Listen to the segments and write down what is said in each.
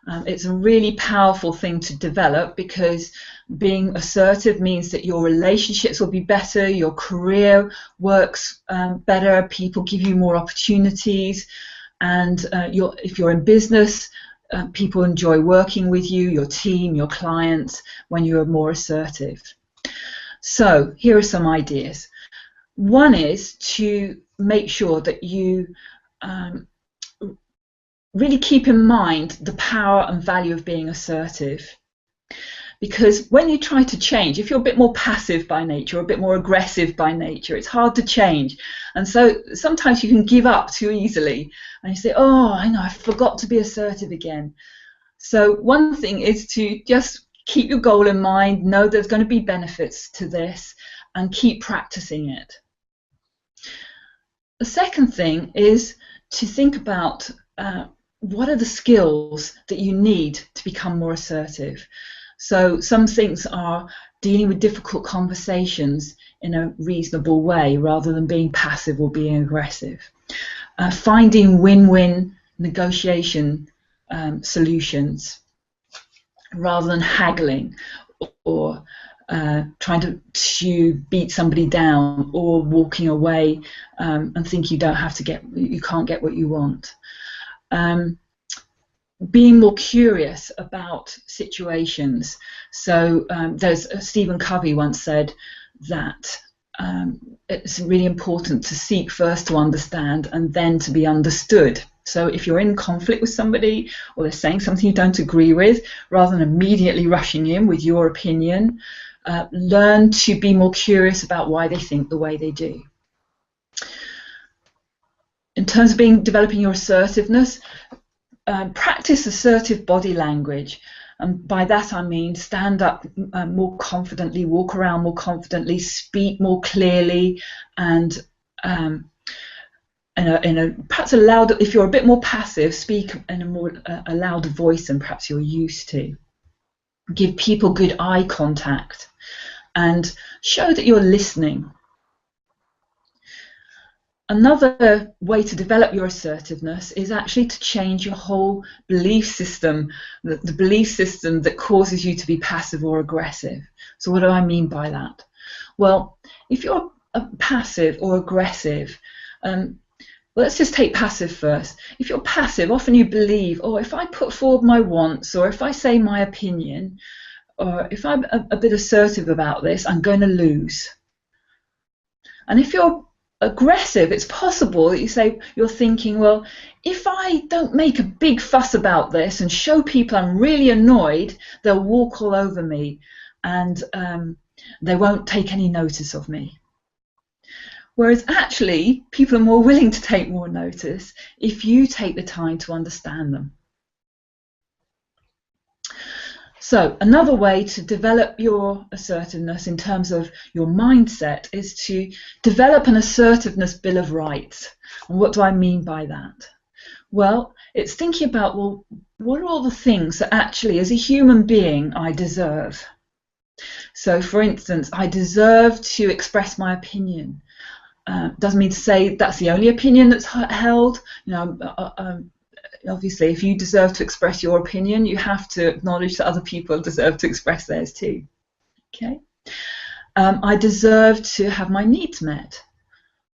It's a really powerful thing to develop, because being assertive means that your relationships will be better, your career works better, people give you more opportunities, and if you're in business, people enjoy working with you, your team, your clients, when you are more assertive. So here are some ideas. One is to make sure that you really keep in mind the power and value of being assertive. Because when you try to change, if you're a bit more passive by nature or a bit more aggressive by nature, it's hard to change. And so sometimes you can give up too easily and you say, oh, I know, I forgot to be assertive again. So one thing is to just keep your goal in mind, know there's going to be benefits to this, and keep practicing it. The second thing is to think about what are the skills that you need to become more assertive. So some things are dealing with difficult conversations in a reasonable way rather than being passive or being aggressive. Finding win-win negotiation solutions rather than haggling or trying to beat somebody down, or walking away and think you can't get what you want. Being more curious about situations. So Stephen Covey once said that it's really important to seek first to understand and then to be understood. So if you're in conflict with somebody or they're saying something you don't agree with, rather than immediately rushing in with your opinion, learn to be more curious about why they think the way they do. In terms of developing your assertiveness, practice assertive body language, and by that I mean stand up more confidently, walk around more confidently, speak more clearly, and perhaps if you're a bit more passive, speak in a louder voice than perhaps you're used to. Give people good eye contact and show that you're listening. Another way to develop your assertiveness is actually to change your whole belief system, the belief system that causes you to be passive or aggressive. So what do I mean by that? Well, if you're passive or aggressive, let's just take passive first. If you're passive, often you believe, oh, if I put forward my wants, or if I say my opinion, or if I'm a bit assertive about this, I'm going to lose. And if you're aggressive, it's possible that you're thinking, well, if I don't make a big fuss about this and show people I'm really annoyed, they'll walk all over me and they won't take any notice of me. Whereas actually, people are more willing to take more notice if you take the time to understand them. So another way to develop your assertiveness in terms of your mindset is to develop an assertiveness bill of rights. And what do I mean by that? Well, it's thinking about, well, what are all the things that actually, as a human being, I deserve? So, for instance, I deserve to express my opinion. Doesn't mean to say that's the only opinion that's held. You know, obviously, if you deserve to express your opinion, you have to acknowledge that other people deserve to express theirs too. Okay. I deserve to have my needs met.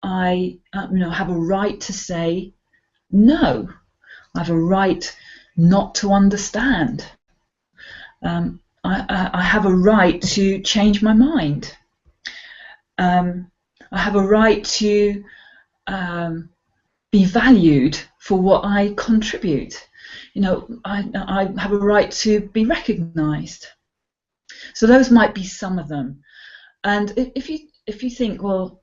I have a right to say no. I have a right not to understand. I have a right to change my mind. I have a right to be valued for what I contribute. You know, I have a right to be recognised. So those might be some of them. And if you think, well,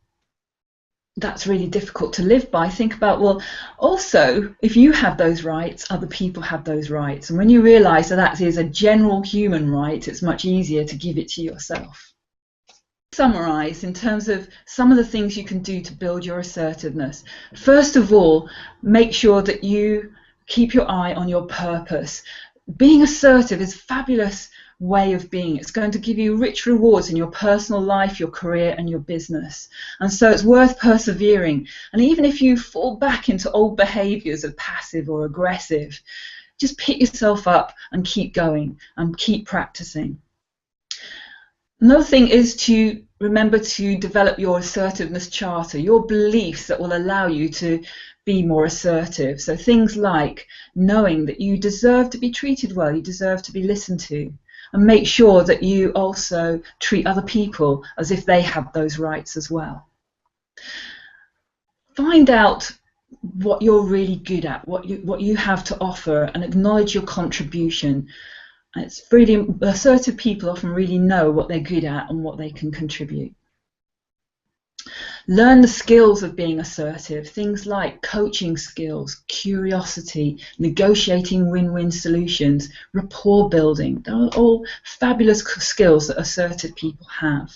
that's really difficult to live by, think about, well, also, if you have those rights, other people have those rights. And when you realise that is a general human right, it's much easier to give it to yourself. Summarise in terms of some of the things you can do to build your assertiveness. First of all, make sure that you keep your eye on your purpose. Being assertive is a fabulous way of being. It's going to give you rich rewards in your personal life, your career, and your business. And so it's worth persevering. And even if you fall back into old behaviours of passive or aggressive, just pick yourself up and keep going and keep practicing. Another thing is to remember to develop your assertiveness charter, your beliefs that will allow you to be more assertive. So things like knowing that you deserve to be treated well, you deserve to be listened to, and make sure that you also treat other people as if they have those rights as well. Find out what you're really good at, what you have to offer, and acknowledge your contribution. It's really, assertive people often really know what they're good at and what they can contribute. Learn the skills of being assertive, things like coaching skills, curiosity, negotiating win-win solutions, rapport building. They're all fabulous skills that assertive people have.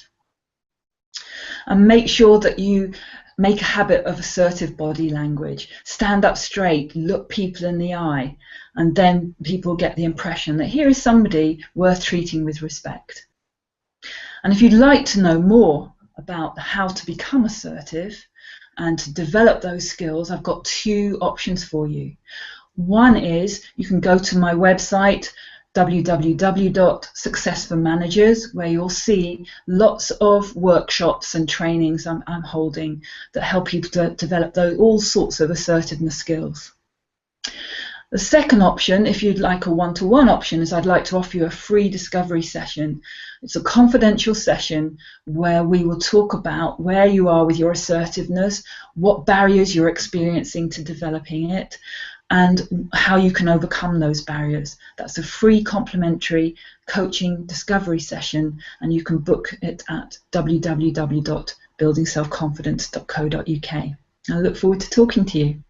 And make sure that you make a habit of assertive body language. Stand up straight, look people in the eye, and then people get the impression that here is somebody worth treating with respect. And if you'd like to know more about how to become assertive and to develop those skills, I've got two options for you. One is you can go to my website, www.successformanagers, where you'll see lots of workshops and trainings I'm holding that help you to develop all sorts of assertiveness skills. The second option, if you'd like a one-to-one option, is I'd like to offer you a free discovery session. It's a confidential session where we will talk about where you are with your assertiveness, what barriers you're experiencing to developing it, and how you can overcome those barriers. That's a free complimentary coaching discovery session, and you can book it at www.buildingselfconfidence.co.uk. I look forward to talking to you.